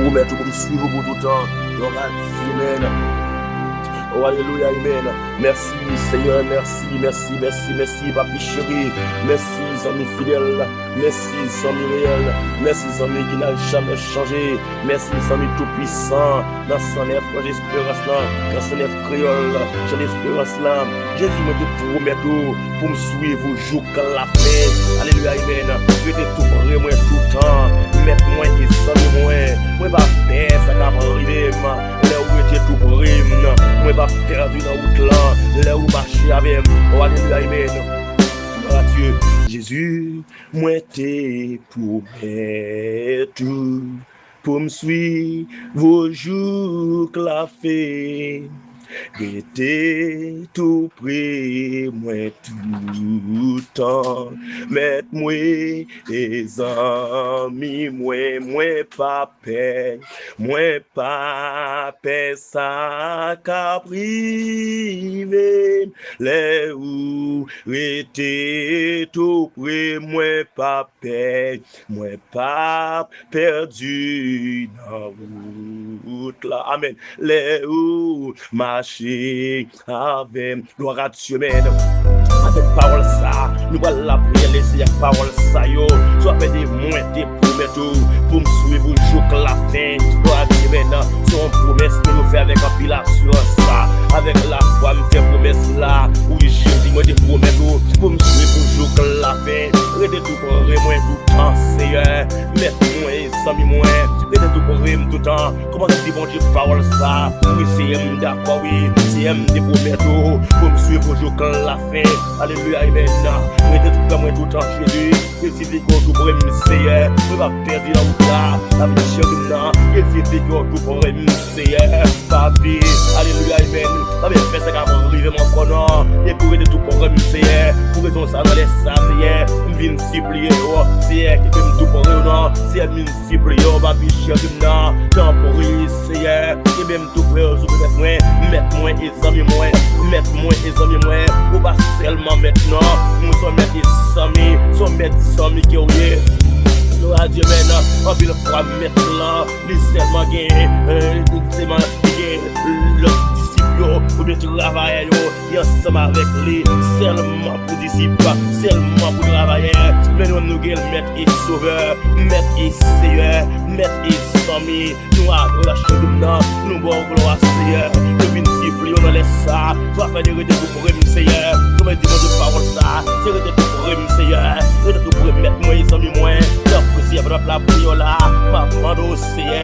pour mettre pour me suivre pour tout le temps. Amen. Oh, alléluia, amen. Merci, Seigneur, merci, papi chéri. Merci, amis fidèles. Merci, amis réels. Merci, amis qui n'a jamais changé. Merci, amis tout-puissants. Dans son œuvre, j'espérance là. Dans son œuvre créole, j'ai l'espérance là. Jésus me promet tout pour me suivre jusqu'à la fin. Alléluia, amen. Je vais tout près, moi, tout le temps. Mettre moi qui s'en moi. Moi, pas faire ça qui va arriver. Là où j'étais tout près, moi, pas perdu dans la route là. Là où marcher avec moi. Oh, alléluia, amen. Gloire à Dieu. Jésus, moi, t'es tout pour me suivre vos jours que la fait. J'étais tout près, moi tout le temps. Mettez-moi les amis, moi pas paix. Moi pas paix, ça qu'a privé. Les où j'étais tout près, moi pas paix. Moi pas perdu dans la route là. Amen. Les où marcher avec gloire à Dieu, men. Avec parole ça, nous allons la prière, laisser la parole ça, yo. Soit fait des moins des promesses pour me suivre jusqu'à la fin. Gloire à Dieu, men. Son promesse que nous fait avec un pile assurance ça. Avec la foi, me fait promesse là. Oui, Jésus m'a des promesses pour me suivre jusqu'à la fin. Restez tout pour moi tout le temps, Seigneur. Mettez-moi et sami moi. Restez tout pour moi tout le temps. Comment tu dis, bon Dieu, parole ça? Oui, c'est d'accord, oui. C'est des promesses pour me suivre jusqu'à la fin. Alléluia, amen. Restez tout pour moi tout le temps, Jésus. Et si tu veux tout pour moi, Seigneur. Je vais pas perdre la route là. La vie chérie là. Et si tu veux tout pour moi, Seigneur. Papi, alléluia, amen. La vie fait ça qu'à arriver mon chrono. Et pour aider tout pour moi, Seigneur. Pour aider ça dans les salles, Seigneur. Je viens supplier, Seigneur, qui fait tout pour moi. Seigneur, je viens supplier, papi chérie là. Temporis, Seigneur. Et même tout pour moi. Mette-moi et amis moi. Mette-moi et amis moi. Ou pas seulement maintenant. Nous sommes des amis. Nous sommes des amis qui ont eu. Gloire à Dieu, maintenant. On peut le faire maintenant. Les seulement gagner. Le disciple. Ou bien travailler. Et ensemble avec lui. Seulement pour disciple. Seulement pour travailler. Mais nous nous gagnons maître et sauveur. Maître et seigneur. Maître et amis. Nous avons la chose maintenant. Nous avons gloire à Seigneur. Nous disciple. On laisse ça. Toi, faire des retours pour lui, Seigneur. Comme il dit, mon Dieu, parole ça. C'est retour pour lui, Seigneur. Retour pour lui, mettre moi et amis moi. La prière, la prière là. Ma demande au Seigneur.